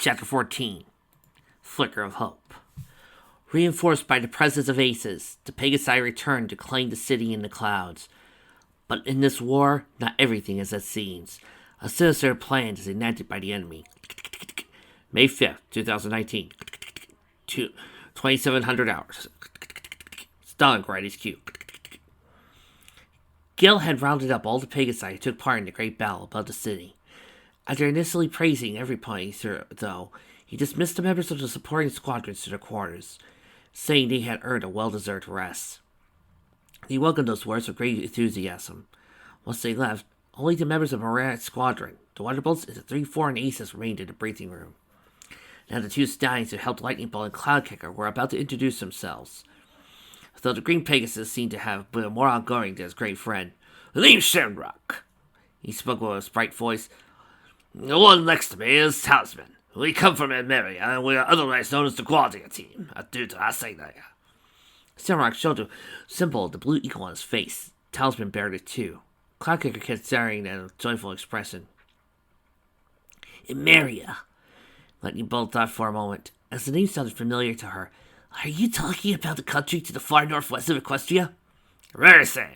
Chapter 14. Flicker of Hope. Reinforced by the presence of aces, the Pegasi returned to claim the city in the clouds. But in this war, not everything is as it seems. A sinister plan is enacted by the enemy. May 5th, 2019. 2700 hours. Stalingrad HQ. Gil had rounded up all the Pegasi who took part in the great battle above the city. After initially praising everybody though, he dismissed the members of the supporting squadrons to their quarters, saying they had earned a well-deserved rest. He welcomed those words with great enthusiasm. Once they left, only the members of Murat's squadron, the Wonderbolts, and the 3 foreign aces remained in the briefing room. Now the 2 stallions who helped Lightning Bolt and Cloud Kicker were about to introduce themselves. Though the Green Pegasus seemed to have been more outgoing than his great friend. "The name's Shamrock," he spoke with a bright voice. "The one next to me is Talisman. We come from Emeria, and we are otherwise known as the Guardian Team, due to our signature." Shamrock showed a symbol of the blue eagle on his face. Talisman bared it too. Cloudkicker kept staring at a joyful expression. Emeria. Lightning Bolt thought for a moment. As the name sounded familiar to her, "Are you talking about the country to the far northwest of Equestria?" "Very same,"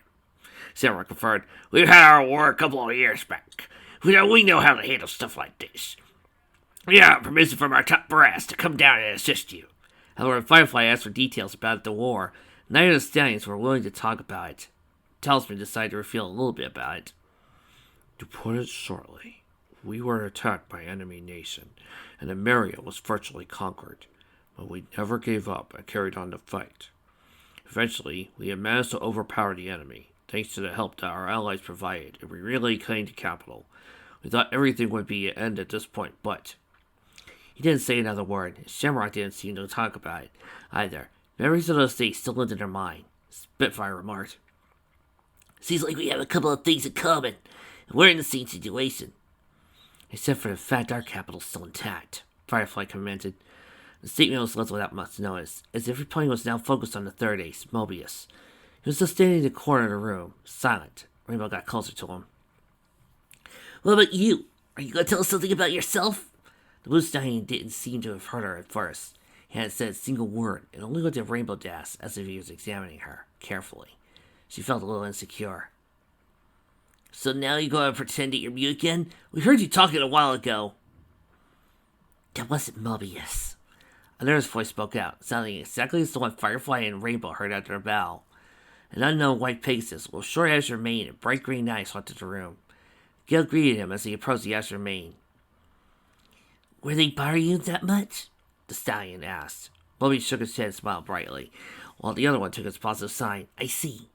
Shamrock confirmed. "We've had our war a couple of years back. We know how to handle stuff like this. We have permission from our top brass to come down and assist you." However, when Firefly asked for details about the war, neither of the stallions were willing to talk about it. Talisman decided to reveal a little bit about it. "To put it shortly, we were attacked by enemy nation, and Emeria was virtually conquered. But we never gave up and carried on the fight. Eventually, we had managed to overpower the enemy, thanks to the help that our allies provided, and we really claimed the capital. We thought everything would be an end at this point, but..." He didn't say another word. Shamrock didn't seem to talk about it either. Memories of those days still lived in their mind. Spitfire remarked, "Seems like we have a couple of things in common, and we're in the same situation." "Except for the fact our capital's still intact," Firefly commented. The statement was left without much notice, as everything was now focused on the third ace, Mobius. He was still standing in the corner of the room, silent. Rainbow got closer to him. "What about you? Are you going to tell us something about yourself?" The blue stallion didn't seem to have heard her at first. He hadn't said a single word, and only looked at Rainbow Dash as if he was examining her, carefully. She felt a little insecure. "So now you're going to pretend that you're mute again? We heard you talking a while ago." "That wasn't Mobius." Another's voice spoke out, sounding exactly as the one Firefly and Rainbow heard after their battle. An unknown white Pegasus with short azure mane and bright green eyes haunted the room. Gil greeted him as he approached the azure mane. "Were they bothering you that much?" the stallion asked. Mobius shook his head and smiled brightly, while the other one took his positive sign. "I see."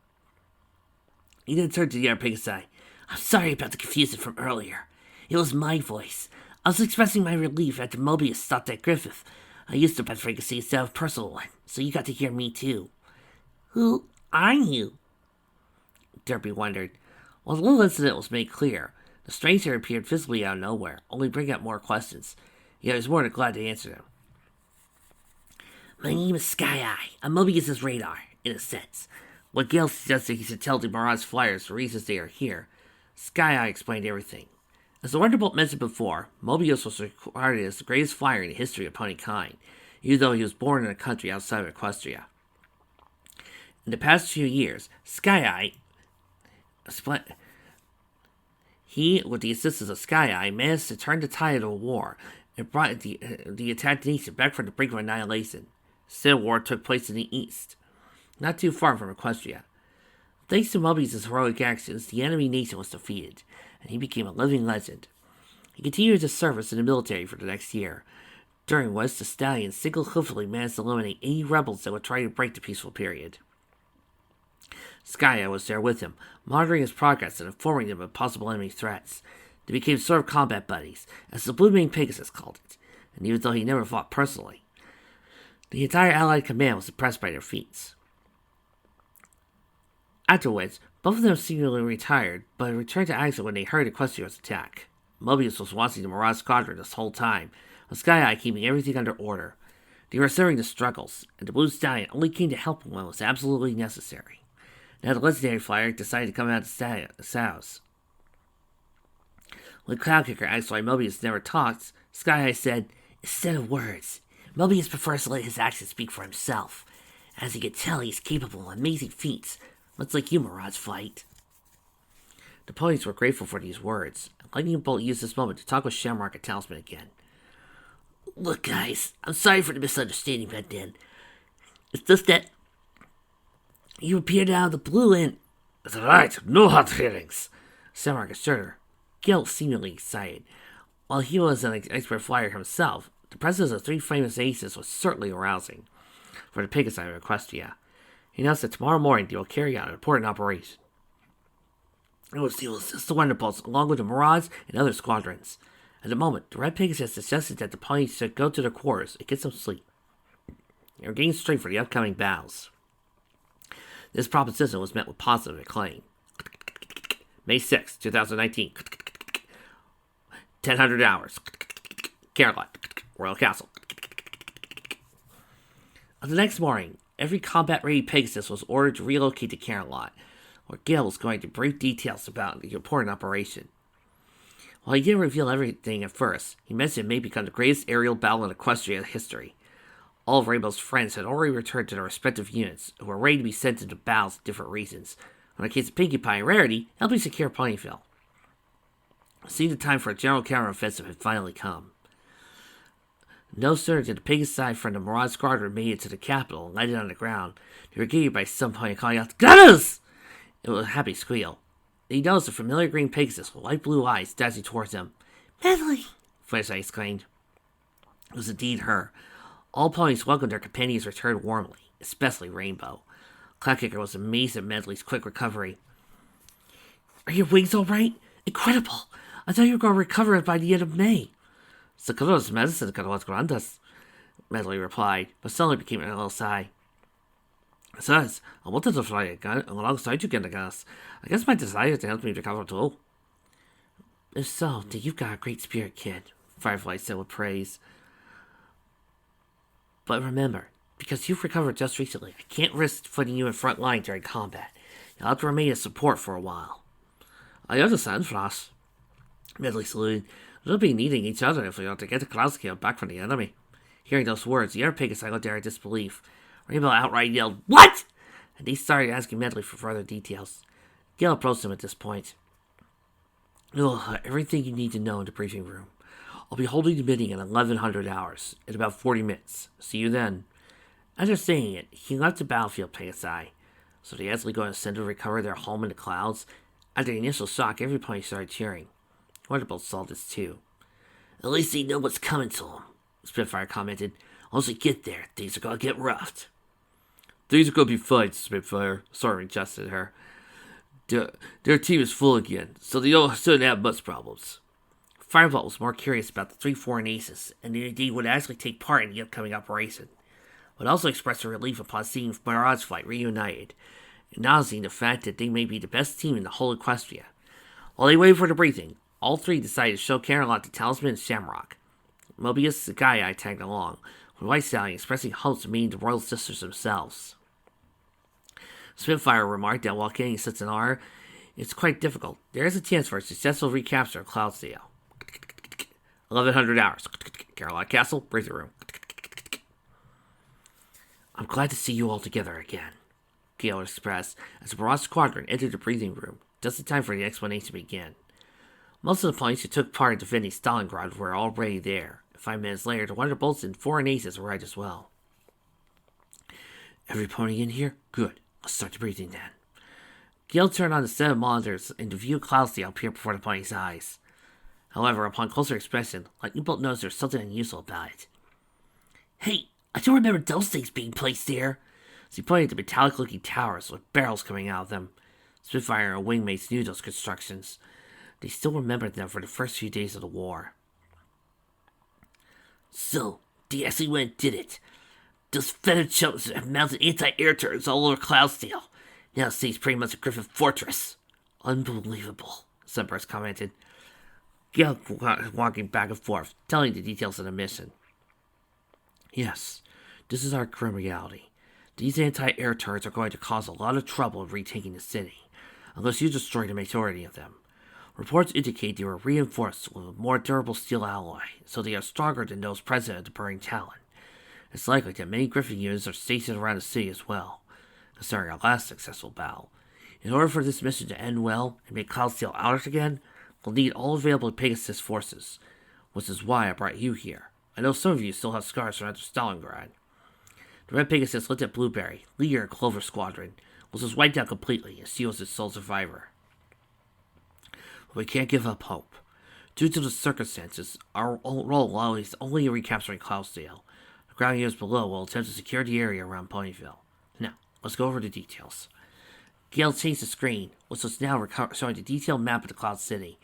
He then turned to the other Pegasi. "I'm sorry about the confusion from earlier. It was my voice. I was expressing my relief after Mobius stopped at Griffith. I used the pet frequency instead of a personal one, so you got to hear me too." "Who are you?" Derby wondered. While the little incident was made clear, the stranger appeared visibly out of nowhere, only bringing up more questions. Yet he was more than glad to answer them. "My name is Sky Eye. I'm Mobius's radar, in a sense. When Gale suggested he should tell the Mirage Flyers the reasons they are here, Sky Eye explained everything. As the Wonderbolt mentioned before, Mobius was regarded as the greatest flyer in the history of ponykind, even though he was born in a country outside of Equestria. In the past few years, Sky Eye, he, with the assistance of Sky Eye, managed to turn the tide of the war and brought the attacked nation back from the brink of annihilation. Civil War took place in the east, not too far from Equestria. Thanks to Mobius' heroic actions, the enemy nation was defeated, and he became a living legend. He continued his service in the military for the next year, during which the stallion single-handedly managed to eliminate any rebels that would try to break the peaceful period. Skya was there with him, monitoring his progress and informing him of possible enemy threats. They became sort of combat buddies, as the Blue-Maned Pegasus called it, and even though he never fought personally, the entire Allied command was impressed by their feats. Afterwards, both of them seemingly retired, but returned to action when they heard Equestria's attack. Mobius was watching the Mirage Squadron this whole time, with Sky Eye keeping everything under order. They were observing the struggles, and the Blue Stallion only came to help him when it was absolutely necessary. Now the legendary flyer decided to come out of the sows. When Cloudkicker asked why Mobius never talks, Sky Eye said, Instead of words, Mobius prefers to let his actions speak for himself. As you can tell, he's capable of amazing feats, much like you, Maraud's fight. The ponies were grateful for these words. Lightning Bolt used this moment to talk with Shamrock and Talisman again. Look, guys, I'm sorry for the misunderstanding back then. It's just that you appeared out of the blue and... That's right, no hard feelings. Shamrock assured her. Gil seemingly excited. While he was an expert flyer himself, the presence of 3 famous aces was certainly arousing for the Pegasi of Equestria. He announced that tomorrow morning they will carry out an important operation. It was to assist the Wonderbolts along with the Mirage and other squadrons. At the moment, the Red Pegasus suggested that the ponies should go to their quarters and get some sleep. They were getting straight for the upcoming battles. This proposition was met with positive acclaim. May 6, 2019. 1000 hours. Caroline. Royal Castle. On the next morning, every combat-ready Pegasus was ordered to relocate to Camelot, where Gil was going to brief details about the important operation. While he didn't reveal everything at first, he mentioned it may become the greatest aerial battle in Equestria history. All of Rainbow's friends had already returned to their respective units, and were ready to be sent into battles for different reasons. In the case of Pinkie Pie and Rarity, help me secure Ponyville. It seemed the time for a general counteroffensive had finally come. No sooner did the Pegasi from the Mirage Squadron made it to the capital and landed on the ground, they were greeted by some pony calling out, "Gunners!" It was a happy squeal. He noticed a familiar green Pegasus with light blue eyes dashing towards him. "Medley!" Flash exclaimed. It was indeed her. All ponies welcomed their companion's return warmly, especially Rainbow. Cloudkicker was amazed at Medley's quick recovery. "Are your wings all right? Incredible! I thought you were going to recover by the end of May." "Sakura's medicine got what's grandas," Medley replied, but suddenly became a little sigh. "Besides, I wanted to fly again alongside you again, I guess. I guess my desire to help me recover too." "If so, then you've got a great spirit, kid," Firefly said with praise. "But remember, because you've recovered just recently, I can't risk putting you in front line during combat. You'll have to remain as support for a while." "I understand, Flash," Medley saluted. "We'll be needing each other if we are to get the Cloudscale back from the enemy." Hearing those words, the other Pegasi looked at her in disbelief. Rainbow outright yelled, "What?" And they started asking Medley for further details. Gil approached him at this point. "You'll have everything you need to know in the briefing room. I'll be holding the meeting at 1100 hours, in about 40 minutes. See you then." After saying it, he left the battlefield Pegasi. So they actually going to send to recover their home in the clouds? After the initial shock, everybody started cheering. Wonderbolt saw this too. "At least they know what's coming to them," Spitfire commented. "Once we get there, things are going to get roughed." "Things are going to be fine, Spitfire," Soren adjusted her. Their team is full again, so they shouldn't have much problems." Firebolt was more curious about the 3 foreign aces, and indeed would actually take part in the upcoming operation, but also expressed her relief upon seeing Mirage Flight reunited, acknowledging the fact that they may be the best team in the whole Equestria. While they waited for the briefing, all 3 decided to show Camelot to Talisman and Shamrock. Mobius and Guy tagged along, with White Stallion expressing hopes of meeting the Royal Sisters themselves. Spitfire remarked that while getting such an honor, it's quite difficult. There is a chance for a successful recapture of Cloudsdale. 1100 hours. Caroline Castle, briefing room. "I'm glad to see you all together again," Gale expressed as the Mirage Squadron entered the briefing room, just in time for the explanation to begin. Most of the ponies who took part in defending Stalingrad were already there. 5 minutes later, the Wonderbolts and foreign aces arrived as well. "Every pony in here? Good. Let's start the briefing then." Gale turned on the set of monitors and the view of Cloudsdale appeared before the pony's eyes. However, upon closer inspection, Lightning Bolt noticed there was something unusual about it. "Hey, I don't remember those things being placed there." She pointed to metallic-looking towers with barrels coming out of them. Spitfire and Wingmates knew those constructions. They still remembered them for the first few days of the war. "So, they actually went and did it. Those feathered chumps have mounted anti-air turrets all over Cloudsdale. Now it seems pretty much a Griffin fortress." "Unbelievable," Sunburst commented. Gale walking back and forth, telling the details of the mission. "Yes, this is our grim reality. These anti-air turrets are going to cause a lot of trouble in retaking the city, unless you destroy the majority of them. Reports indicate they were reinforced with a more durable steel alloy, so they are stronger than those present at the Burning Talon. It's likely that many Griffin units are stationed around the city as well, considering our last successful battle. In order for this mission to end well and make Cloudsdale ours again, we'll need all available Pegasus forces, which is why I brought you here. I know some of you still have scars from after Stalingrad. The Red Pegasus looked at Blueberry, leader of Clover Squadron, which was wiped out completely, and she was its sole survivor. But we can't give up hope. Due to the circumstances, our role lies only in recapturing Cloudsdale. The ground units below will attempt to secure the area around Ponyville. Now, let's go over the details. Gale changed the screen, which was now showing the detailed map of the Cloud City.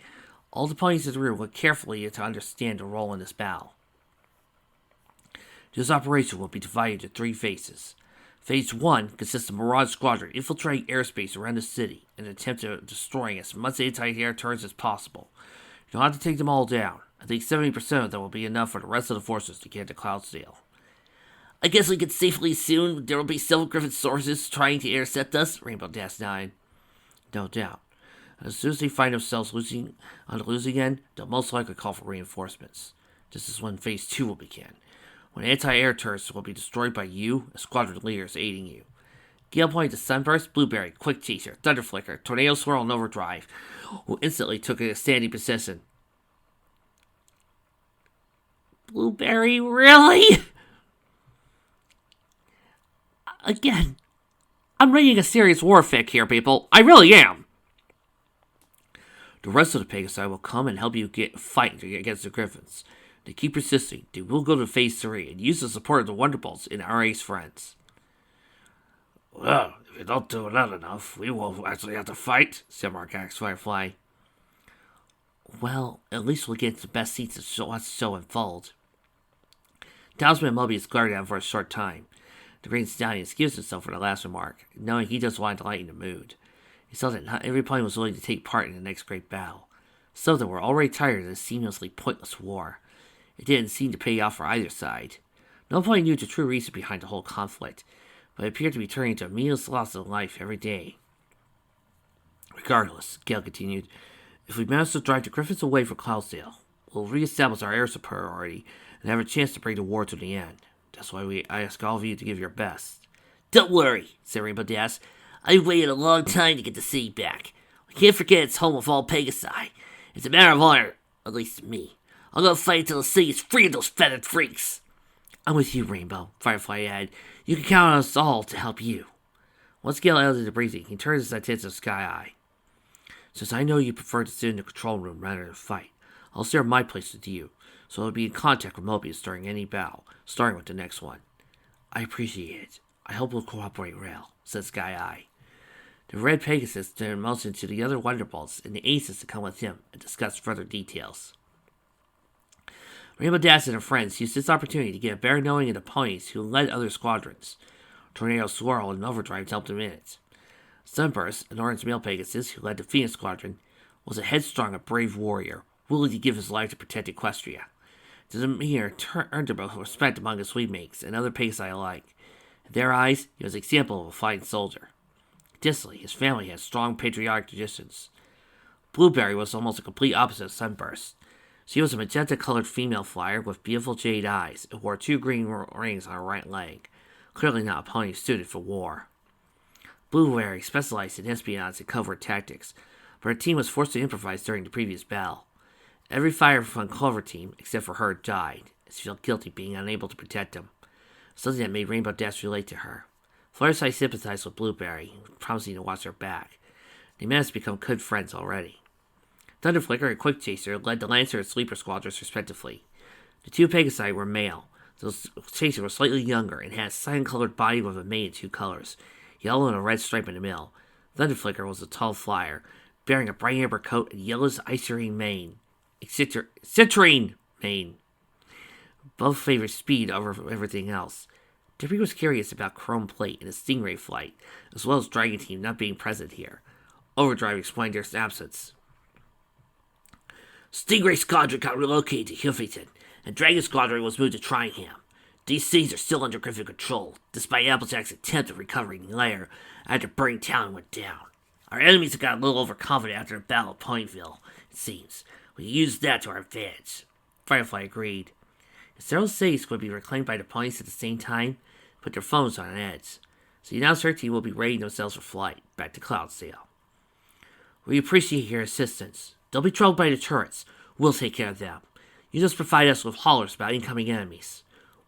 All the ponies in the rear looked carefully to understand their role in this battle. This operation will be divided into 3 phases. Phase 1 consists of Mirage Squadron infiltrating airspace around the city and attempt to destroying as much anti-air turrets as possible. You'll have to take them all down. I think 70% of them will be enough for the rest of the forces to get to Cloudsdale. I guess we can safely assume there will be several Griffin sources trying to intercept us, Rainbow Dash 9. No doubt. As soon as they find themselves on the losing end, they'll most likely call for reinforcements. This is when Phase 2 will begin, when anti-air turrets will be destroyed by you and squadron leaders aiding you. Gale pointed to Sunburst, Blueberry, Quick Chaser, Thunderflicker, Tornado Swirl, and Overdrive, who instantly took a standing position. Blueberry, really? Again, I'm reading a serious war fic here, people. I really am. The rest of the Pegasi will come and help you fight against the Griffins. They keep persisting. They will go to Phase 3 and use the support of the Wonderbolts and our ace friends. Well, if you don't do that enough, we won't actually have to fight, said Margax Firefly. Well, at least we'll get the best seats to watch the show unfold. Talisman Mobius glared at him for a short time. The Green Stallion excused himself for the last remark, knowing he just wanted to lighten the mood. He saw that not every pony was willing to take part in the next great battle. Some of them were already tired of this seemingly pointless war. It didn't seem to pay off for either side. No pony knew the true reason behind the whole conflict, but it appeared to be turning into a meaningless loss of life every day. Regardless, Gale continued, if we manage to drive the Griffins away from Cloudsdale, we'll reestablish our air superiority and have a chance to bring the war to the end. That's why I ask all of you to give your best. Don't worry, said Rainbow Dash. I've waited a long time to get the city back. We can't forget it's home of all Pegasi. It's a matter of honor, at least to me. I'm gonna fight until the city is free of those feathered freaks. I'm with you, Rainbow, Firefly added. You can count on us all to help you. Once Gale ended the briefing, he turned his attention to Sky Eye. Since I know you prefer to sit in the control room rather than fight, I'll share my place with you, so I'll be in contact with Mobius during any battle, starting with the next one. I appreciate it. I hope we'll cooperate well, said Sky Eye. The Red Pegasus then motioned to the other Wonderbolts and the Aces to come with him and discuss further details. Rainbow Dash and her friends used this opportunity to get a better knowing of the ponies who led other squadrons. Tornado Swirl and Overdrive helped them in it. Sunburst, an orange male Pegasus who led the Phoenix Squadron, was a headstrong and brave warrior, willing to give his life to protect Equestria. The Demir earned both respect among his sweetmates and other Pegasi alike. In their eyes, he was an example of a fine soldier. Additionally, his family had strong patriotic traditions. Blueberry was almost a complete opposite of Sunburst. She was a magenta-colored female flyer with beautiful jade eyes and wore 2 green rings on her right leg, clearly not a pony suited for war. Blueberry specialized in espionage and covert tactics, but her team was forced to improvise during the previous battle. Every fighter from the Clover team, except for her, died, and she felt guilty being unable to protect them, something that made Rainbow Dash relate to her. Fluttershy sympathized with Blueberry, promising to watch her back. They managed to become good friends already. Thunderflicker and Quick Chaser led the Lancer and Sleeper squadrons respectively. The 2 Pegasi were male. The Chaser was slightly younger and had a cyan-colored body with a mane in 2 colors, yellow and a red stripe in the middle. Thunderflicker was a tall flyer, bearing a bright amber coat and yellowish citrine mane. Citrine mane. Both favored speed over everything else. Debris was curious about Chrome Plate and the Stingray flight, as well as Dragon Team not being present here. Overdrive explained their absence. Stingray Squadron got relocated to Huffington, and Dragon Squadron was moved to Tringham. These cities are still under Griffin control, despite Applejack's attempt at recovering the lair after Burning Talon went down. Our enemies have got a little overconfident after the Battle of Pointville, it seems. We used that to our advantage. Firefly agreed. Several cities would be reclaimed by the ponies at the same time, put their phones on edge. So you now certainly will be readying themselves for flight, back to Cloudsdale. We appreciate your assistance. Don't be troubled by the turrets. We'll take care of them. You just provide us with hollers about incoming enemies.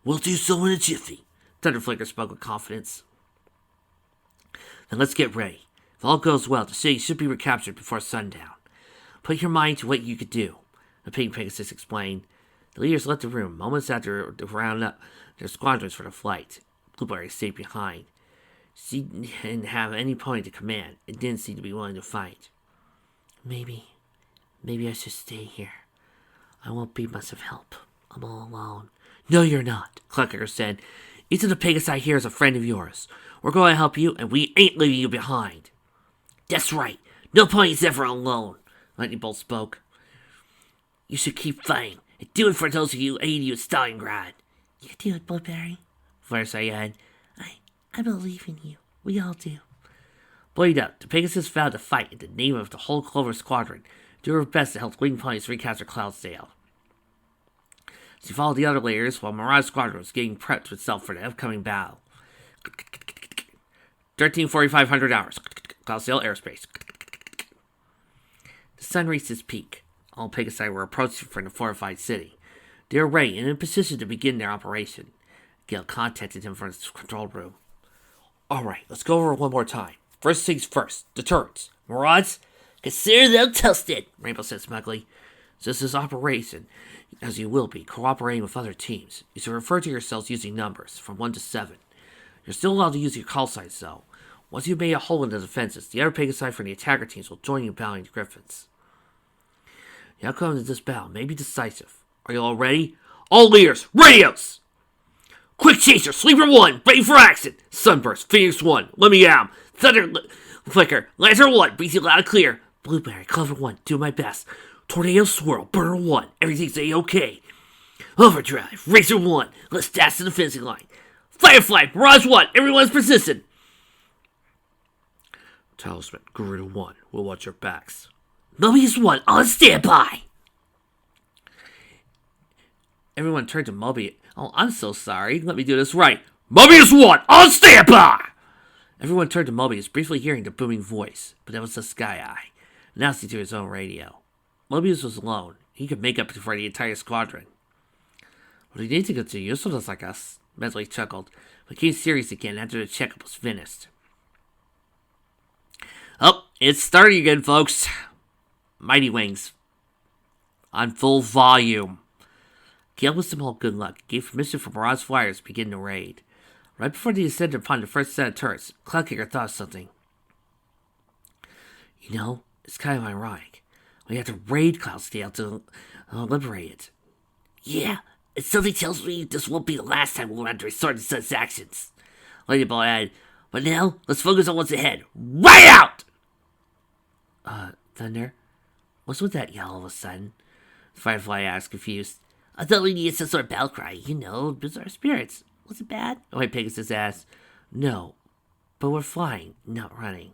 We'll do so in a jiffy, Thunderflicker spoke with confidence. Then let's get ready. If all goes well, the city should be recaptured before sundown. Put your mind to what you could do, the Pink Pegasus explained. The leaders left the room moments after they rounded up their squadrons for the flight. Blueberry stayed behind. She didn't have any pony to command and didn't seem to be willing to fight. Maybe I should stay here. I won't be much of help. I'm all alone. No, you're not, Clucker said. Each of the Pegasi here is a friend of yours. We're going to help you, and we ain't leaving you behind. That's right. No pony's ever alone, Lightning Bolt spoke. You should keep fighting, and do it for those of you who aid you at Stalingrad. You can do it, Blueberry, Flare said. I believe in you. We all do. Blade up, the Pegasus vowed to fight in the name of the whole Clover Squadron, do her best to help wing ponies recapture Cloudsdale. She followed the other layers while Mirage Squadron was getting prepped to itself for the upcoming battle. 13,4500 hours. Cloudsdale airspace. The sun reached its peak. All Pegasi were approaching from the fortified city. They were ready and in position to begin their operation. Gale contacted him from his control room. Alright, let's go over it one more time. First things first, the turrets. Mirage, consider them toasted, Rainbow said smugly. This is operation, as you will be, cooperating with other teams. You should refer to yourselves using numbers, from 1 to 7. You're still allowed to use your call signs, though. Once you've made a hole in the defenses, the other Pegasi from the attacker teams will join you battling the Griffins. The outcome of this battle may be decisive. Are you all ready? All leaders, radios! Quick Chaser, Sleeper 1, ready for action! Sunburst, Phoenix 1, let me at 'em. Thunder Flicker, Lantern 1, breathe you loud and clear. Blueberry, Clover 1, do my best. Tornado Swirl, Burner 1, everything's A-OK. Overdrive, Racer 1, let's dash to the finishing line. Firefly, Mirage 1, everyone's persistent. Talisman, Garuda 1, we'll watch your backs. Mobius 1, on standby. Everyone turned to Mobius. Oh, I'm so sorry. Let me do this right. Mobius 1, on standby! Everyone turned to Mobius, briefly hearing the booming voice, but that was the Sky Eye, announcing to his own radio. Mobius was alone. He could make up for the entire squadron. What do you need to go to? You're so just like us, mentally chuckled, but became serious again after the checkup was finished. Oh, it's starting again, folks. Mighty Wings. On full volume. Gale wished them all good luck, gave permission for Mirage Flyers to begin the raid. Right before they descended upon the first set of turrets, Cloudkicker thought of something. You know, it's kind of ironic. We have to raid Cloudsdale to liberate it. Yeah, and something tells me this won't be the last time we'll have to resort to such actions. Lady Ball added, but now, let's focus on what's ahead. Right out! Thunder? What's with that yell all of a sudden? Firefly asked, confused. I thought we needed some sort of battle cry, you know, bizarre spirits. Was it bad? White Pegasus asked. No, but we're flying, not running.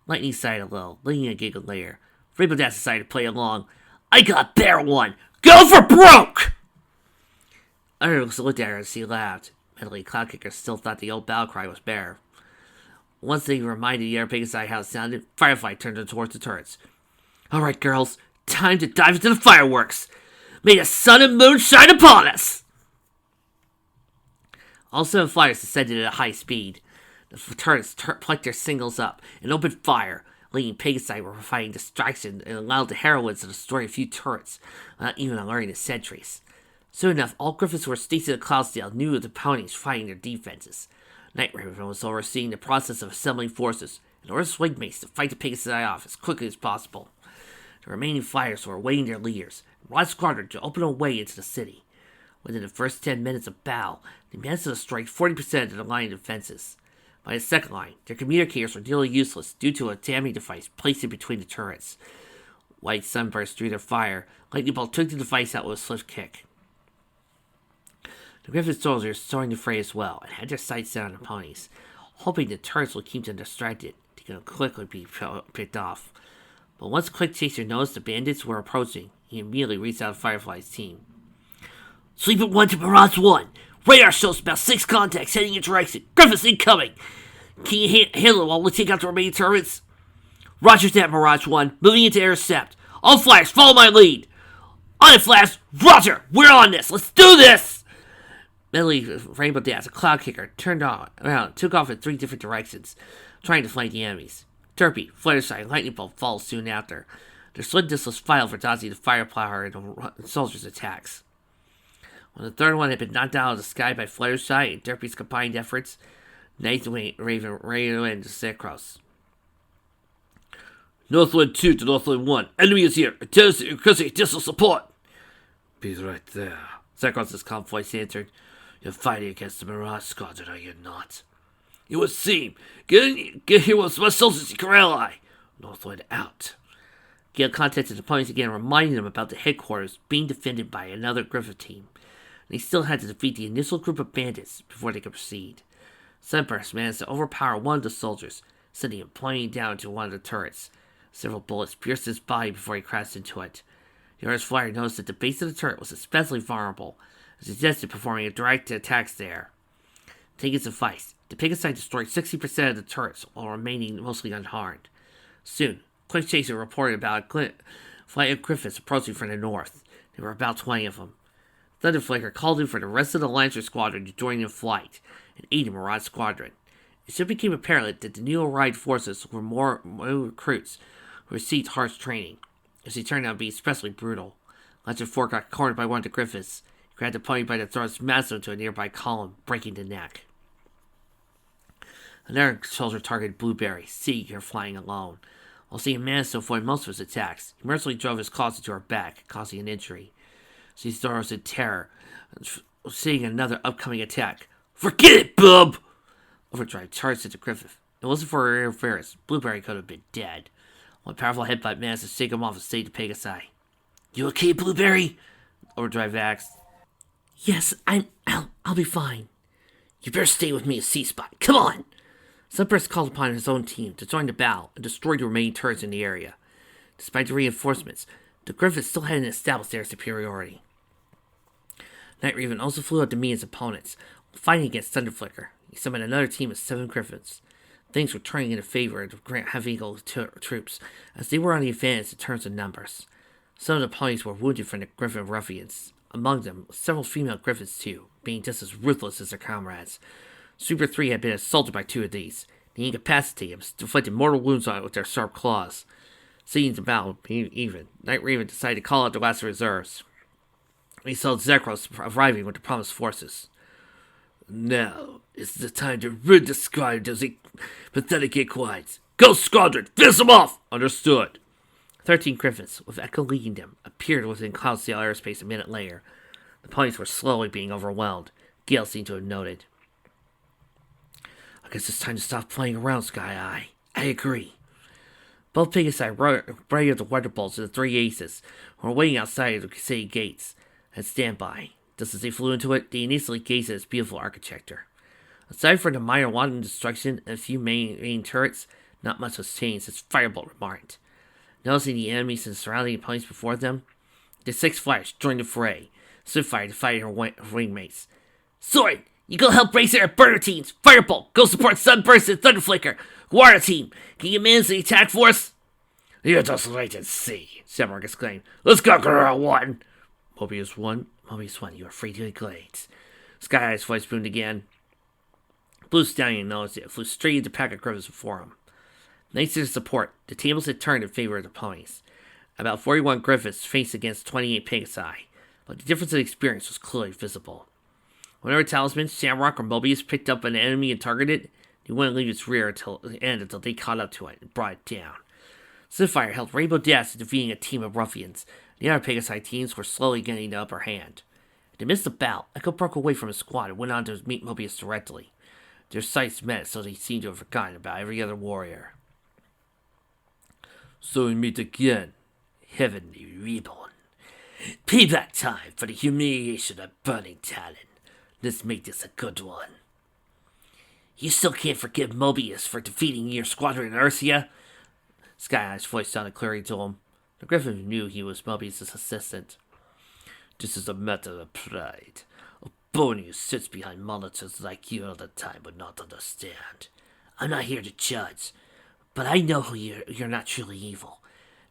Lightning sighed a little, leaning a giggle later. Rainbow Dash decided to play along. I got bear one! Go for broke! Others looked at her as she laughed. Mentally, Cloudkicker still thought the old battle cry was bear. Once they reminded the other Pegasi how it sounded, Firefly turned them towards the turrets. Alright, girls, time to dive into the fireworks! May the sun and moon shine upon us! All 7 flyers descended at a high speed. The turrets plucked their singles up and opened fire. Leading Pegasi were providing distraction and allowed the heroines to destroy a few turrets, without even alerting the sentries. Soon enough, all Griffins who were stationed at Cloudsdale knew of the ponies fighting their defenses. Night Raven was overseeing the process of assembling forces and ordered Swingmates to fight the Pegasi off as quickly as possible. The remaining flyers were awaiting their leaders, and Rod's squadron to open a way into the city. Within the first 10 minutes of battle, they managed to destroy 40% of the line defenses. By the second line, their communicators were nearly useless due to a jamming device placed in between the turrets. White Sunburst drew their fire. Lightning Bolt took the device out with a swift kick. The Griffin soldiers joined the fray as well and had their sights set on the ponies, hoping the turrets would keep them distracted. They could quickly be picked off. But once Quick Chaser noticed the bandits were approaching, he immediately reached out to Firefly's team. Sleeper 1 to Mirage 1. Radar shows about 6 contacts heading in direction. Griffiths incoming. Can you handle it while we take out the remaining turrets? Roger that, Mirage 1. Moving into intercept. All flyers, follow my lead. On it, Flash. Roger, we're on this. Let's do this. Medley, Rainbow Dash, a Cloud Kicker, turned around, took off in 3 different directions, trying to flank the enemies. Derpy, Fluttershy, and Lightning Bolt followed soon after. Their slid discs filed for dodging the firepower and the soldiers' attacks. When the third one had been knocked out of the sky by Fluttershy and Derpy's combined efforts, Night Raven ran into Zekros. Northwind 2 to Northwind 1. Enemy is here. Attend to requesting additional support. Be right there. Zekros' calm voice answered. You're fighting against the Mirage Squadron, are you not? It would seem. Get here with my soldiers you can ally. Northwind out. Gale contacted the opponents again, reminding them about the headquarters being defended by another Griffith team. They still had to defeat the initial group of bandits before they could proceed. Sunburst managed to overpower one of the soldiers, sending him plunging down to one of the turrets. Several bullets pierced his body before he crashed into it. The Earth's flyer noticed that the base of the turret was especially vulnerable, and suggested performing a direct attacks there. Take it suffice, the Pegasi destroyed 60% of the turrets while remaining mostly unharmed. Soon, Quick Chaser reported about a flight of Griffiths approaching from the north. There were about 20 of them. Thunderflaker called in for the rest of the Lancer Squadron to join in flight and aid the Mirage Squadron. It soon became apparent that the new arrived forces were more recruits who received harsh training, as they turned out to be especially brutal. Lancer 4 got cornered by one of the Griffiths. He grabbed the pony by the throat and smashed him to a nearby column, breaking the neck. Another soldier targeted Blueberry, seeing her flying alone. While seeing managed to avoid most of his attacks, he mercilessly drove his claws into her back, causing an injury. She throws in terror, seeing another upcoming attack. Forget it, bub! Overdrive charged into Griffith. It wasn't for her interference. Blueberry could have been dead. One powerful headbutt managed to shake him off and save the Pegasi. You okay, Blueberry? Overdrive asked. Yes, I'll be fine. You better stay with me at C-Spot. Come on! Sunburst called upon his own team to join the battle and destroy the remaining turrets in the area. Despite the reinforcements, the Griffiths still hadn't established their superiority. Night Raven also flew out to meet his opponents, fighting against Thunderflicker. He summoned another team of 7 Griffiths. Things were turning in favor of the Grand Heavy Eagle troops, as they were on the advantage in terms of numbers. Some of the ponies were wounded from the Griffin ruffians. Among them, several female Griffiths too, being just as ruthless as their comrades. Super 3 had been assaulted by 2 of these. They incapacitated him, inflicted mortal wounds on it with their sharp claws. Seeing the battle being even, Night Raven decided to call out the last reserves. He saw Zekros arriving with the promised forces. Now is the time to rid the squadron of those pathetic equines. Go, Squadron! Finish them off! Understood. 13 Griffiths, with Echo leading them, appeared within Cloudsail airspace a minute later. The ponies were slowly being overwhelmed. Gale seemed to have noted. I guess it's time to stop playing around, Sky Eye. I agree. Both Pegasi braided the weather bolts of the 3 aces, who were waiting outside of the city gates, and standby. Just as they flew into it, they instantly gazed at its beautiful architecture. Aside from the minor wanton destruction and a few main turrets, not much was changed since Firebolt remarked. Noticing the enemies and surrounding opponents before them, the 6 flyers joined the fray, Spitfire defying her wingmates. Sword, you go help Racer and Burner teams. Firebolt, go support Sunburst and Thunderflicker. Water team, can you manage the attack force? You just wait and see, Shamrock exclaimed. Let's go, Girl 1. Mobius 1, you are free to the glades. Sky Eye's voice boomed again. Blue Stallion noticed it, flew straight into the pack of Griffiths before him. Thanks to the support, the tables had turned in favor of the ponies. About 41 Griffiths faced against 28 Pegasi, but the difference in experience was clearly visible. Whenever Talisman, Shamrock, or Mobius picked up an enemy and targeted it, he wouldn't leave its rear until the end until they caught up to it and brought it down. Spitfire held Rainbow Dash in defeating a team of ruffians. The other Pegasi teams were slowly getting the upper hand. In the midst of battle, Echo broke away from his squad and went on to meet Mobius directly. Their sights met, so they seemed to have forgotten about every other warrior. So we meet again, Heavenly Reborn. Payback time for the humiliation of Burning Talon. Let's make this a good one. You still can't forgive Mobius for defeating your squadron in Earthia? Sky Eye's voice sounded clearly to him. The Griffin knew he was Mobius' assistant. This is a matter of pride. A bony who sits behind monitors like you all the time would not understand. I'm not here to judge, but I know you're not truly evil.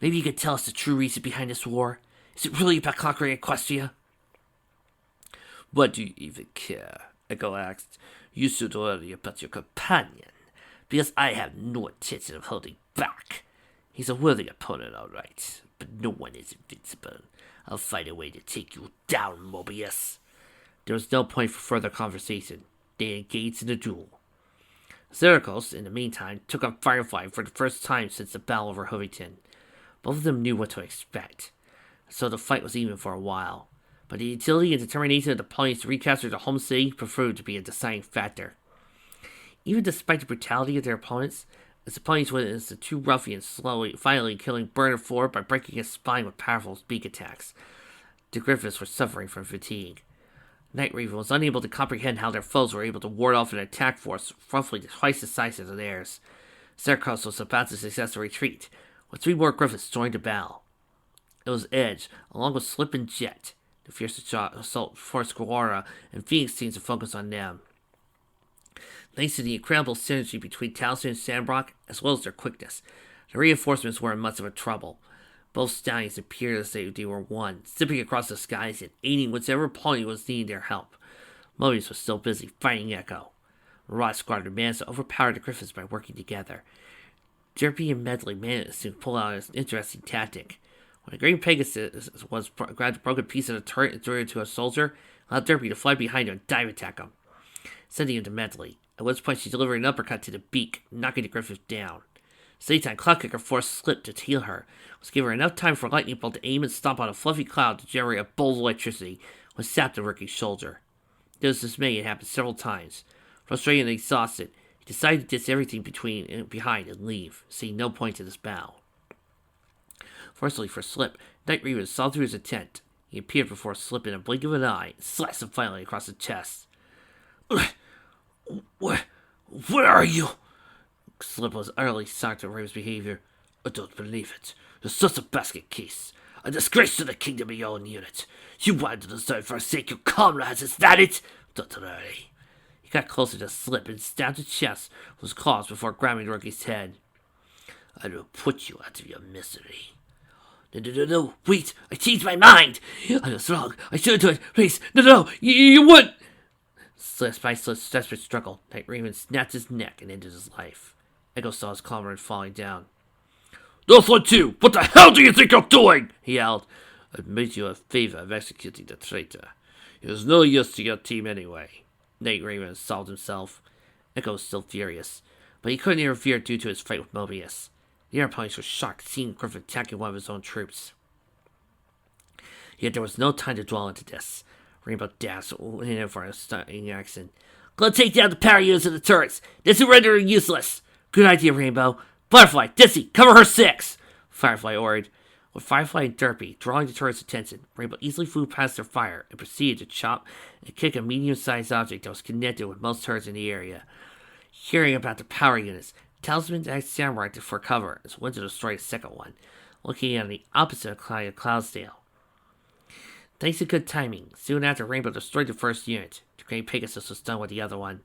Maybe you could tell us the true reason behind this war? Is it really about conquering Equestria? What do you even care? Echo asked. You should worry about your companion, because I have no intention of holding back. He's a worthy opponent, all right, but no one is invincible. I'll find a way to take you down, Mobius. There was no point for further conversation. They engaged in a duel. Zeracos, in the meantime, took on Firefly for the first time since the battle over Hovington. Both of them knew what to expect, so the fight was even for a while. But the utility and determination of the ponies to recapture the home city proved to be a deciding factor. Even despite the brutality of their opponents, as the ponies witnessed the two ruffians finally killing Bernard Ford by breaking his spine with powerful beak attacks, the Griffins were suffering from fatigue. Night Raven was unable to comprehend how their foes were able to ward off an attack force roughly twice the size of theirs. Zeracos was about to successfully retreat, when 3 more Griffins joined the battle. It was Edge, along with Slip and Jet. The fierce assault forced Guara and Phoenix teams to focus on them. Thanks to the incredible synergy between Towson and Sandbrock, as well as their quickness, the reinforcements were in much of a trouble. Both stallions appeared as they were one, zipping across the skies and aiding whichever pony was needing their help. Mobius was still busy fighting Echo. Maraud's squadron managed to overpower the Griffins by working together. Derpy and Medley managed to pull out an interesting tactic. When a green Pegasus grabbed a broken piece of the turret and threw it to a soldier, allowed Derpy to fly behind her and dive attack him, sending him to Medley, at which point she delivered an uppercut to the beak, knocking the Griffins down. Same time, Cloudkicker forced Slip to heal her, which gave her enough time for Lightning Bolt to aim and stomp on a fluffy cloud to generate a bolt of electricity, which sapped the rookie soldier. To his dismay, it happened several times. Frustrated and exhausted, he decided to ditch everything behind and leave, seeing no point to this battle. Fortunately for Slip, Night Raven saw through his intent. He appeared before Slip in a blink of an eye and slashed him violently across the chest. Where are you? Slip was utterly shocked at Raven's behavior. I don't believe it. You're such a basket case. A disgrace to the kingdom of your own unit. You wanted to deserve forsake your comrades, is that it? Don't worry. He got closer to Slip and stabbed his chest with his claws before grabbing the rookie's head. I will put you out of your misery. No, wait, I changed my mind. I was wrong. I shouldn't do it. Please, no, you wouldn't. Despite Slip's desperate struggle, Night Raven snapped his neck and ended his life. Echo saw his comrade falling down. Those one too! What the hell do you think you're doing? He yelled. I made you a favor of executing the traitor. He was no use to your team anyway. Night Raven solved himself. Echo was still furious, but he couldn't interfere due to his fight with Mobius. The other ponies were shocked seeing Griffin attacking one of his own troops. Yet there was no time to dwell into this. Rainbow dashed in for a stunning action. Go take down the power units of the turrets. This will render her useless. Good idea, Rainbow. Butterfly, Dissy, cover her 6! Firefly ordered. With Firefly and Derpy drawing the turret's attention, Rainbow easily flew past their fire and proceeded to chop and kick a medium-sized object that was connected with most turrets in the area. Hearing about the power units, Talisman asked Samurai for cover as went to destroy the second one, located on the opposite of Cloudsdale. Thanks to good timing, soon after Rainbow destroyed the first unit, the Green Pegasus was done with the other one.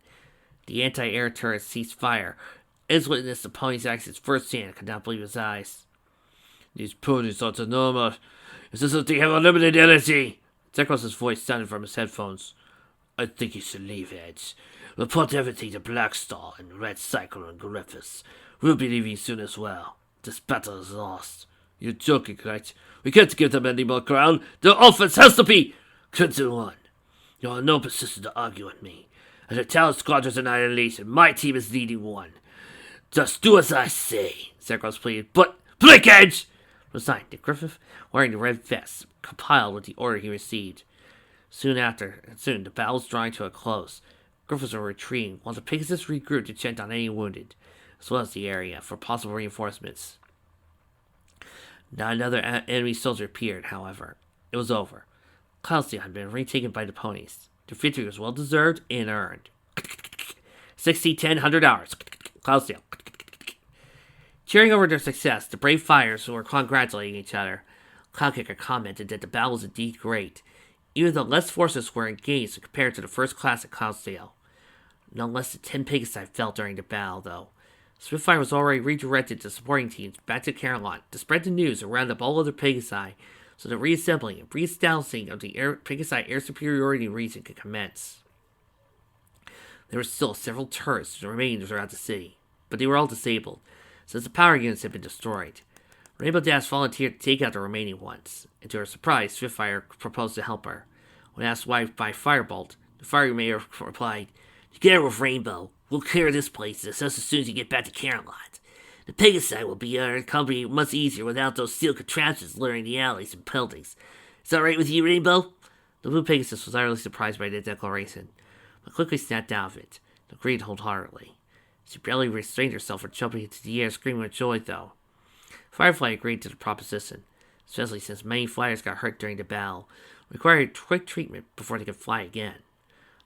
The anti-air turret ceased fire. As witnessed the pony's actions firsthand and could not believe his eyes. These ponies aren't normal. It's as if they have unlimited energy. Zekros' voice sounded from his headphones. I think you should leave, Edge. Report everything to Blackstar and Red Cycle and Griffiths. We'll be leaving soon as well. This battle is lost. You're joking, right? We can't give them any more ground. Their offense has to be 21. You're in no position to argue with me. As a talent squadron's annihilation, my team is leading one. Just do as I say, Zekros pleaded. But, Blink Edge! Resigned, the Griffith, wearing the red vest, compiled with the order he received. Soon the battle was drawing to a close. Griffiths were retreating, while the Pegasus regrouped to check on any wounded, as well as the area for possible reinforcements. Not another enemy soldier appeared, however. It was over. Cloudsdale had been retaken by the ponies. Their victory was well deserved and earned. 60, 10, $100. Clydesdale. Cheering over their success, the brave fighters were congratulating each other. Cloudkicker commented that the battle was indeed great, even though less forces were engaged compared to the first class at Clydesdale. No less than 10 Pegasi fell during the battle, though. Spitfire was already redirected to supporting teams back to Caroline to spread the news and round up all other Pegasi so the reassembling and reestablishing of the Pegasi air superiority region could commence. There were still several turrets remaining throughout the city, but they were all disabled, since the power units had been destroyed. Rainbow Dash volunteered to take out the remaining ones, and to her surprise, Spitfire proposed to help her. When asked why by Firebolt, the fire mayor replied, "Together with Rainbow, we'll clear this place just as soon as you get back to Caroline. The Pegasi will be our company much easier without those steel contraptions littering the alleys and buildings. Is that right with you, Rainbow?" The blue Pegasus was utterly surprised by the declaration, but quickly snapped out of it, and agreed wholeheartedly. She barely restrained herself from jumping into the air screaming with joy, though. Firefly agreed to the proposition, especially since many flyers got hurt during the battle, required quick treatment before they could fly again.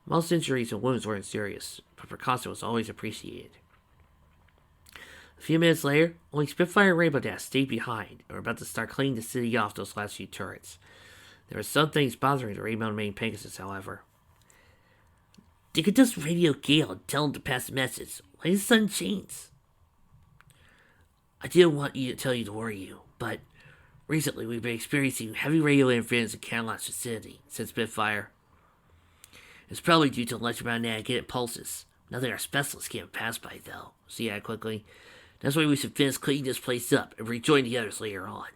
Most injuries and wounds weren't serious, but precaution was always appreciated. A few minutes later, only Spitfire and Rainbow Dash stayed behind and were about to start cleaning the city off those last few turrets. There were some things bothering the Rainbow main Pegasus, however. "They could just radio Gale and tell him to pass the message. Why does the sun change?" "I didn't want to tell you to worry you, but recently we've been experiencing heavy radio interference in Caroline's vicinity," said Spitfire. "It's probably due to electromagnetic pulses. Nothing our specialists can't pass by, though," she added quickly. "That's why we should finish cleaning this place up and rejoin the others later on.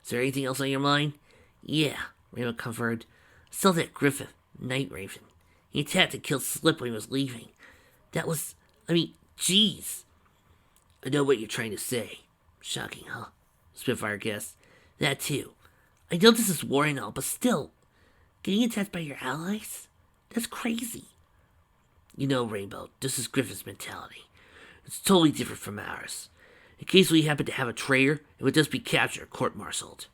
Is there anything else on your mind?" "Yeah," Rainbow confirmed. "I saw that Griffin, Night Raven. He attacked and killed Slip when he was leaving. Jeez." "I know what you're trying to say. Shocking, huh?" Spitfire guessed. "That too. I know this is war and all, but still, getting attacked by your allies? That's crazy." "You know, Rainbow, this is Griffin's mentality. It's totally different from ours. In case we happen to have a traitor, it would just be captured or court-martialed.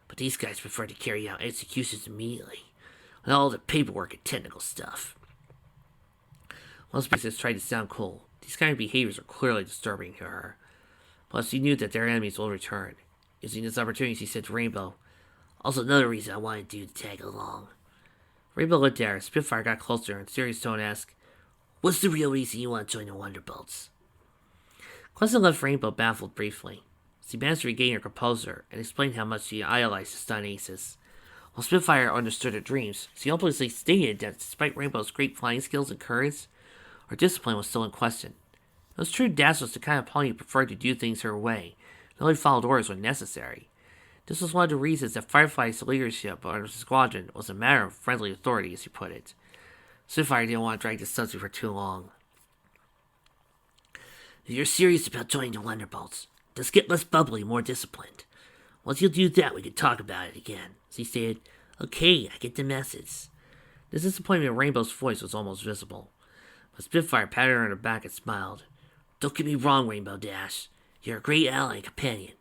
But these guys prefer to carry out executions immediately, and all the paperwork and technical stuff." While Species tried to sound cool, these kind of behaviors are clearly disturbing to her. Plus, she knew that their enemies will return. Using this opportunity, she said to Rainbow, "Also, another reason I wanted you to tag along." Rainbow looked at her. Spitfire got closer and in serious tone asked, "What's the real reason you want to join the Wonderbolts?" Quentin left Rainbow baffled briefly. She managed to regain her composure and explained how much she idolized the stun aces. While Spitfire understood her dreams, she openly stated that despite Rainbow's great flying skills and courage, her discipline was still in question. It was true Dash was the kind of pony who preferred to do things her way, and only followed orders when necessary. This was one of the reasons that Firefly's leadership of the squadron was a matter of friendly authority, as he put it. Spitfire didn't want to drag this subject for too long. "If you're serious about joining the Wonderbolts, just get less bubbly, more disciplined. Once you do that, we can talk about it again." She said, "Okay, I get the message." The disappointment in Rainbow's voice was almost visible. But Spitfire patted her on the back and smiled. "Don't get me wrong, Rainbow Dash. You're a great ally and companion.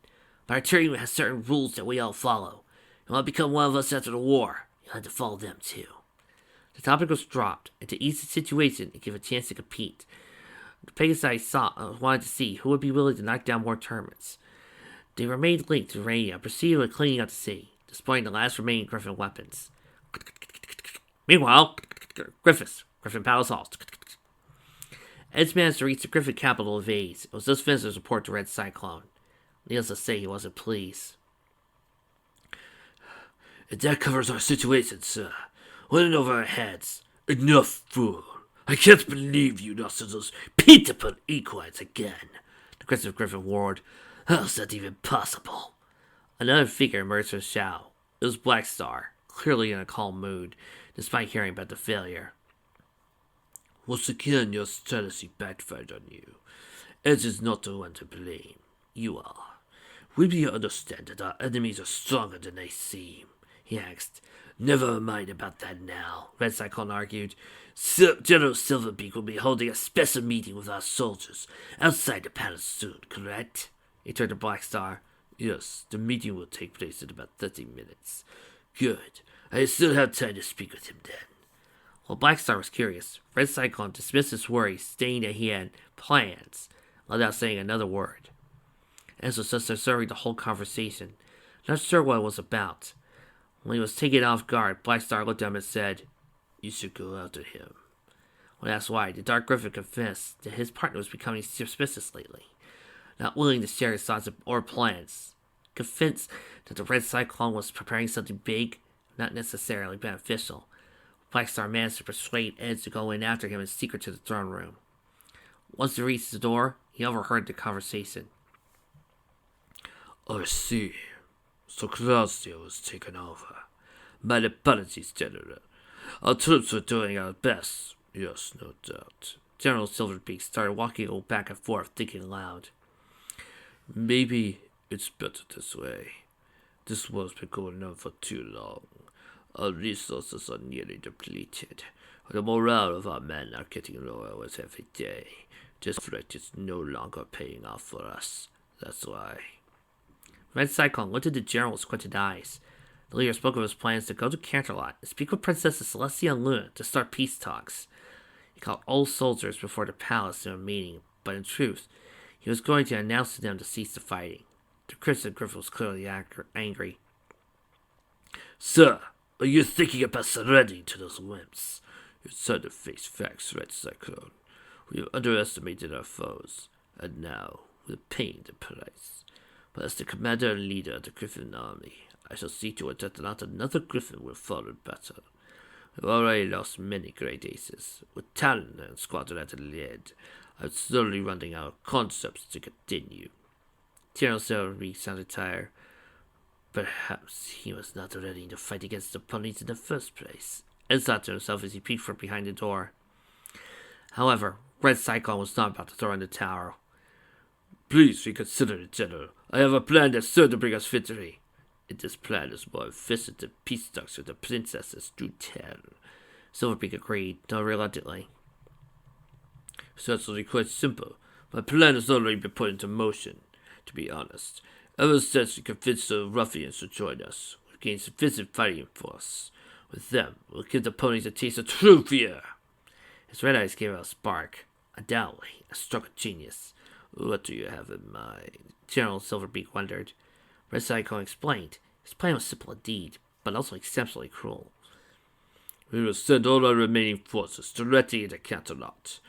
But our team has certain rules that we all follow. You want to become one of us after the war, you'll have to follow them too." The topic was dropped, and to ease the situation and give a chance to compete, the Pegasi wanted to see who would be willing to knock down more tournaments. They remained linked to radio and proceeded with cleaning out the city, displaying the last remaining Griffin weapons. Meanwhile, Griffin Palace Hall. Ed's managed to reach the Griffin capital of A's. It was just finished his report to Red Cyclone. Needless to say, he wasn't pleased. "And that covers our situation, sir. Went over our heads. Enough, fool. I can't believe you lost to those pitiful equines again," the aggressive Griffin roared. "How's that even possible?" Another figure emerged from the shadow. It was Black Star, clearly in a calm mood, despite hearing about the failure. "Once again, your strategy backfired on you. Edge is not the one to blame. You are. Will you understand that our enemies are stronger than they seem?" he asked. "Never mind about that now," Red Cyclone argued. "General Silverbeak will be holding a special meeting with our soldiers outside the palace soon, correct?" He turned to Black Star. "Yes, the meeting will take place in about 30 minutes. Good. I still have time to speak with him then." While Blackstar was curious, Red Cyclone dismissed his worries, stating that he had plans, without saying another word. Ez was just observing the whole conversation, not sure what it was about. When he was taken off guard, Blackstar looked at him and said, "You should go after him." When asked why, the Dark Griffin confessed that his partner was becoming suspicious lately, not willing to share his thoughts or plans. Convinced that the Red Cyclone was preparing something big, not necessarily beneficial, Blackstar managed to persuade Ez to go in after him in secret to the throne room. Once he reached the door, he overheard the conversation. "I see. So Claudia was taken over. My apologies, General. Our troops were doing our best. Yes, no doubt." General Silverbeak started walking back and forth, thinking aloud. "Maybe it's better this way. This war's been going on for too long. Our resources are nearly depleted. The morale of our men are getting lower with every day. This threat is no longer paying off for us. That's why." Red Cyclone looked at the general with squinted eyes. The leader spoke of his plans to go to Canterlot and speak with Princess Celestia and Luna to start peace talks. He called all soldiers before the palace to a meeting, but in truth, he was going to announce to them to cease the fighting. The Crimson Griffin was clearly angry. "Sir, are you thinking about surrendering to those wimps? It's time to face facts, Red Cyclone. We have underestimated our foes, and now we're paying the price. But as the commander and leader of the Griffin army, I shall see to it that not another Griffin will fall in battle. We've already lost many great aces. With Talon and Squadron at the lead, I'm slowly running out of concepts to continue." General Silverbeak sounded tired. Perhaps he was not ready to fight against the ponies in the first place, and thought to himself as he peeked from behind the door. However, Red Cyclone was not about to throw in the towel. "Please reconsider it, General. I have a plan that's sure to bring us victory. And this plan is more efficient than peace talks with the princesses do tell." Silverbeak agreed, though reluctantly. "It's actually quite simple. My plan has already been put into motion. To be honest, ever since we convinced the ruffians to join us, we've gained sufficient fighting force. With them, we'll give the ponies a taste of true fear." His red eyes gave out a spark. Undoubtedly, a stroke of genius. "What do you have in mind?" General Silverbeak wondered. Red Cyclone explained. His plan was simple indeed, but also exceptionally cruel. "We will send all our remaining forces directly into Canterlot.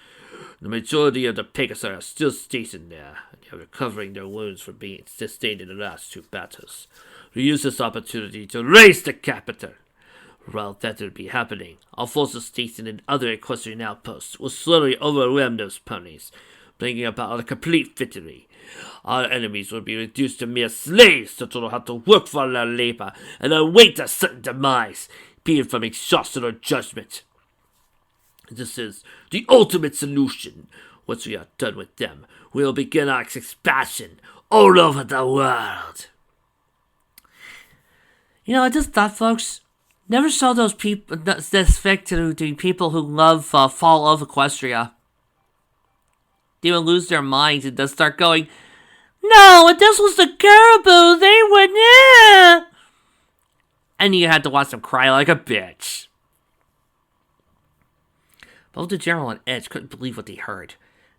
The majority of the Pegasi are still stationed there, and they are recovering their wounds from being sustained in the last two battles. We use this opportunity to raise the capital. While that will be happening, our forces stationed in other equestrian outposts will slowly overwhelm those ponies, bringing about a complete victory. Our enemies will be reduced to mere slaves that will have to work for their labor and await a certain demise, be it from exhaustion or judgment. This is the ultimate solution. Once we are done with them, we will begin our expansion all over the world." You know, I just thought, folks, never saw those people, this fic to the people who love fall of Equestria. They would lose their minds and just start going, "No, if this was the Caribou, they would not." And you had to watch them cry like a bitch. Both the general and Edge couldn't believe what they heard.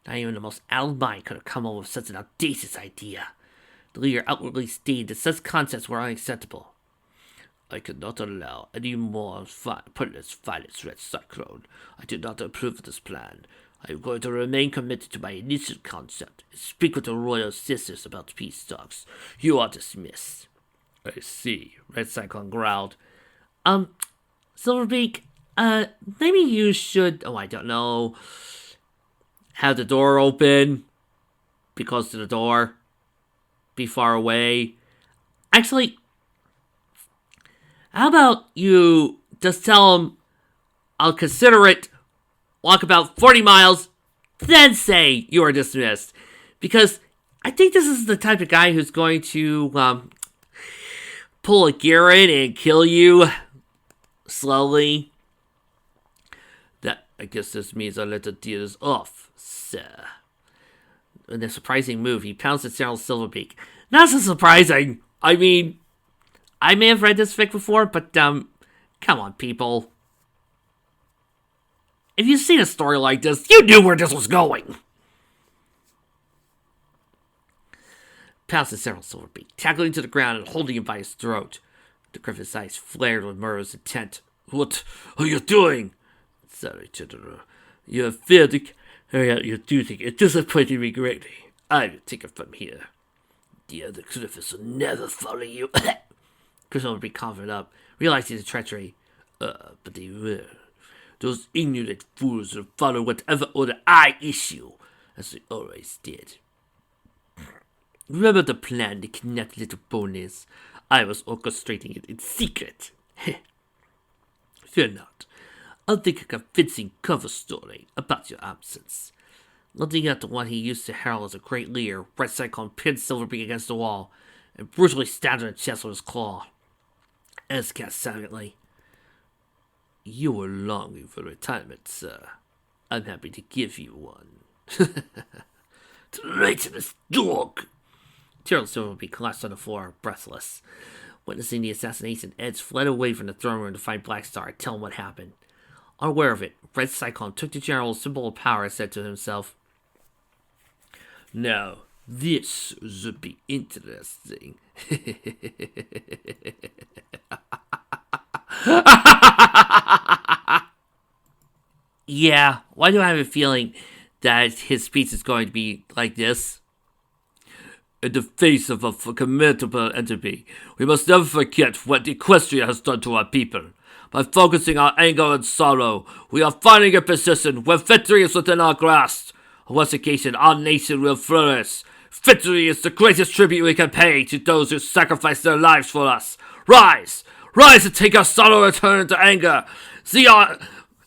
Not even the most addled mind could have come up with such an audacious idea. The leader outwardly stated that such concepts were unacceptable. "I cannot allow any more pointless violence, Red Cyclone. I do not approve of this plan. I am going to remain committed to my initial concept and speak with the royal sisters about peace talks. You are dismissed." "I see," Red Cyclone growled. Silverbeak, maybe you should, I don't know, have the door open, be close to the door, be far away. Actually, how about you just tell him, "I'll consider it," walk about 40 miles, then say you are dismissed. Because I think this is the type of guy who's going to pull a Garen and kill you slowly. I guess this means I let the dealers off, sir." In a surprising move, he pounced at General Silverbeak. Not so surprising. I mean, I may have read this fic before, but come on, people. If you've seen a story like this, you knew where this was going. Pounced at several Silverbeak, tackling to the ground and holding him by his throat. The Griffith's eyes flared with murderous intent. What are you doing? Sorry, General. You have failed to carry out your duty. It disappointed me greatly. I will take it from here. The other Griffiths will never follow you. Chris Silverbeak covered up, realizing the treachery. But they will. Those ignorant fools will follow whatever order I issue, as they always did. Remember the plan to kidnap little Bonis? I was orchestrating it in secret. Fear not. I'll think a convincing cover story about your absence. Looking at the one he used to herald as a great leader, Red Cyclone pinned Silverbeak against the wall and brutally stabbed him in the chest with his claw. Escat silently. You were longing for retirement, sir. I'm happy to give you one. Traitorous dog! Gerald Silverbeak collapsed on the floor, breathless. Witnessing the assassination, Eds fled away from the throne room to find Blackstar and tell him what happened. Unaware of it, Red Cyclone took the general's symbol of power and said to himself, Now, this would be interesting. Yeah, why do I have a feeling that his speech is going to be like this? In the face of a formidable enemy, we must never forget what Equestria has done to our people. By focusing our anger and sorrow, we are finding a position where victory is within our grasp. On this occasion, our nation will flourish. Victory is the greatest tribute we can pay to those who sacrifice their lives for us. Rise! Rise and take our sorrow and turn into anger. See our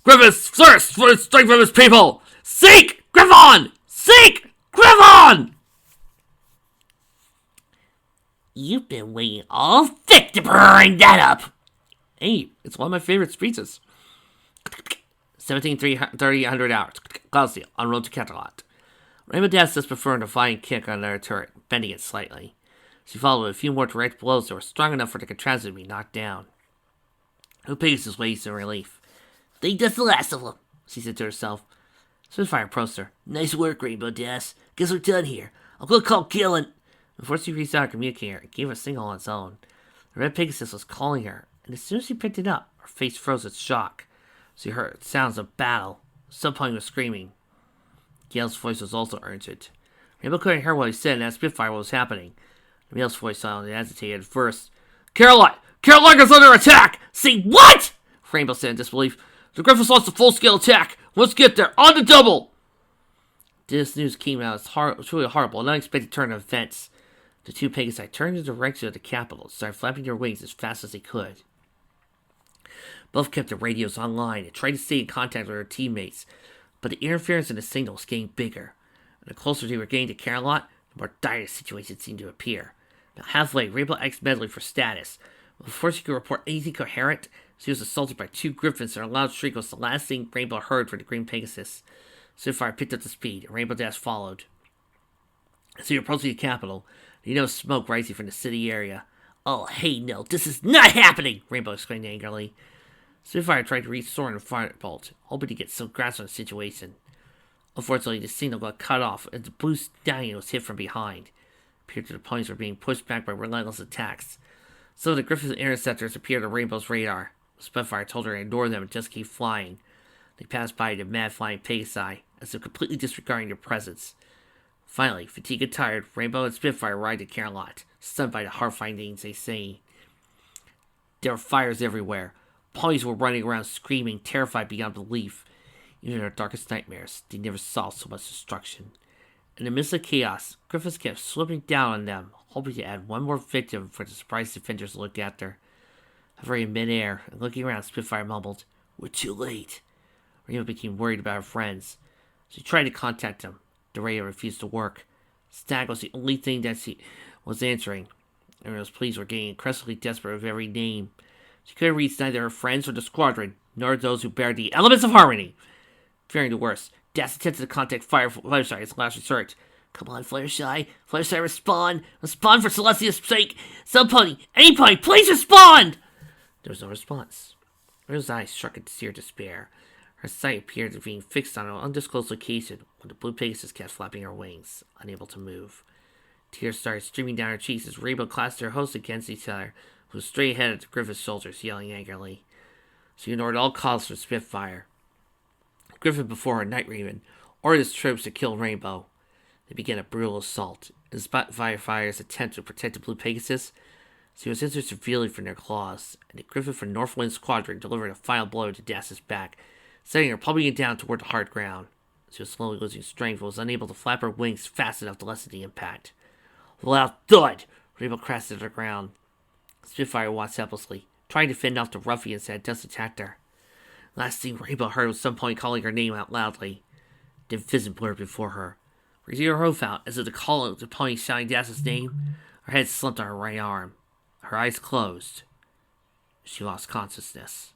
Griffith's thirst for the strength of his people. Seek Griffon! Seek Griffon! You've been waiting all thick to bring that up. Hey, it's one of my favorite speeches. 17,300 hours. Cloudsteel, en route to Catalot. Rainbow Dash just performed a flying kick on their turret, bending it slightly. She followed with a few more direct blows that were strong enough for the contraption to be knocked down. Who Pegasus waves in relief. Think that's the last of them, she said to herself. Spitfire approached her. Nice work, Rainbow Dash. Guess we're done here. I'll go call Gillen. Before she reached out a communicator, it gave a signal on its own. The red Pegasus was calling her, and as soon as she picked it up, her face froze with shock. She heard sounds of battle. Subpony was screaming. Gail's voice was also urgent. Rainbow couldn't hear what he said and asked Spitfire what was happening. The male's voice sounded agitated at first. Caroline! Caroline is under attack! Say what? Rainbow said in disbelief. The Griffiths launched a full-scale attack! Let's get there! On the double! This news came out as truly horrible and unexpected turn of events. The two Pegasi turned in the direction of the capital and started flapping their wings as fast as they could. Both kept their radios online and tried to stay in contact with their teammates, but the interference in the signal was getting bigger, and the closer they were getting to Carolot, the more dire the situation seemed to appear. About halfway, Rainbow asked Medley for status, but before she could report anything coherent, she was assaulted by two Griffins, and her loud shriek was the last thing Rainbow heard from the Green Pegasus. Spitfire picked up the speed, and Rainbow Dash followed. As they approached the capital, you know smoke rising from the city area. Oh, hey, no, this is not happening, Rainbow exclaimed angrily. Spitfire tried to reach Soren and Firebolt, hoping to get some grasp on the situation. Unfortunately, the signal got cut off, and the blue stallion was hit from behind. It appeared that the ponies were being pushed back by relentless attacks. So the Griffith interceptors appeared on Rainbow's radar. Spitfire told her to ignore them and just keep flying. They passed by the mad flying Pegasi, as if completely disregarding their presence. Finally, fatigued and tired, Rainbow and Spitfire arrived at Carolot, stunned by the horrifying things they see. There were fires everywhere. Ponies were running around screaming, terrified beyond belief. Even in their darkest nightmares, they never saw so much destruction. In the midst of chaos, Griffiths kept slipping down on them, hoping to add one more victim for the surprised defenders to look after. Hovering in midair and looking around, Spitfire mumbled, "We're too late." Rainbow became worried about her friends. She tried to contact them. The radio refused to work. Stag was the only thing that she was answering. Rainbow's pleas were getting increasingly desperate with every name. She couldn't reach neither her friends or the squadron, nor those who bared the elements of harmony. Fearing the worst, Dash attempted to contact Fluttershy as last resort. Come on, Fluttershy. Fluttershy, respond. Respond for Celestia's sake. Some pony, any pony, please respond! There was no response. Rainbow's eyes struck in sheer despair. Her sight appeared to be fixed on an undisclosed location when the blue Pegasus kept flapping her wings, unable to move. Tears started streaming down her cheeks as Rainbow clasped her host against each other, who was straight ahead of Griffith's shoulders, yelling angrily. She ignored all calls for Spitfire. Griffith, before her Night Raven, ordered his troops to kill Rainbow. They began a brutal assault. In Spitfire's attempt to protect the blue Pegasus, she was injured severely from their claws, and the Griffith from Northwind Squadron delivered a final blow to Dass's back, sending her plummeting down toward the hard ground. She was slowly losing strength but was unable to flap her wings fast enough to lessen the impact. With a loud thud, Rainbow crashed to the ground. Spitfire watched helplessly, trying to fend off the ruffians that had just attacked her. Last thing Rainbow heard was some point calling her name out loudly. Then vision blurred before her. Raising her hoof out as if to call out the pony shouting Dass's name, her head slumped on her right arm. Her eyes closed. She lost consciousness.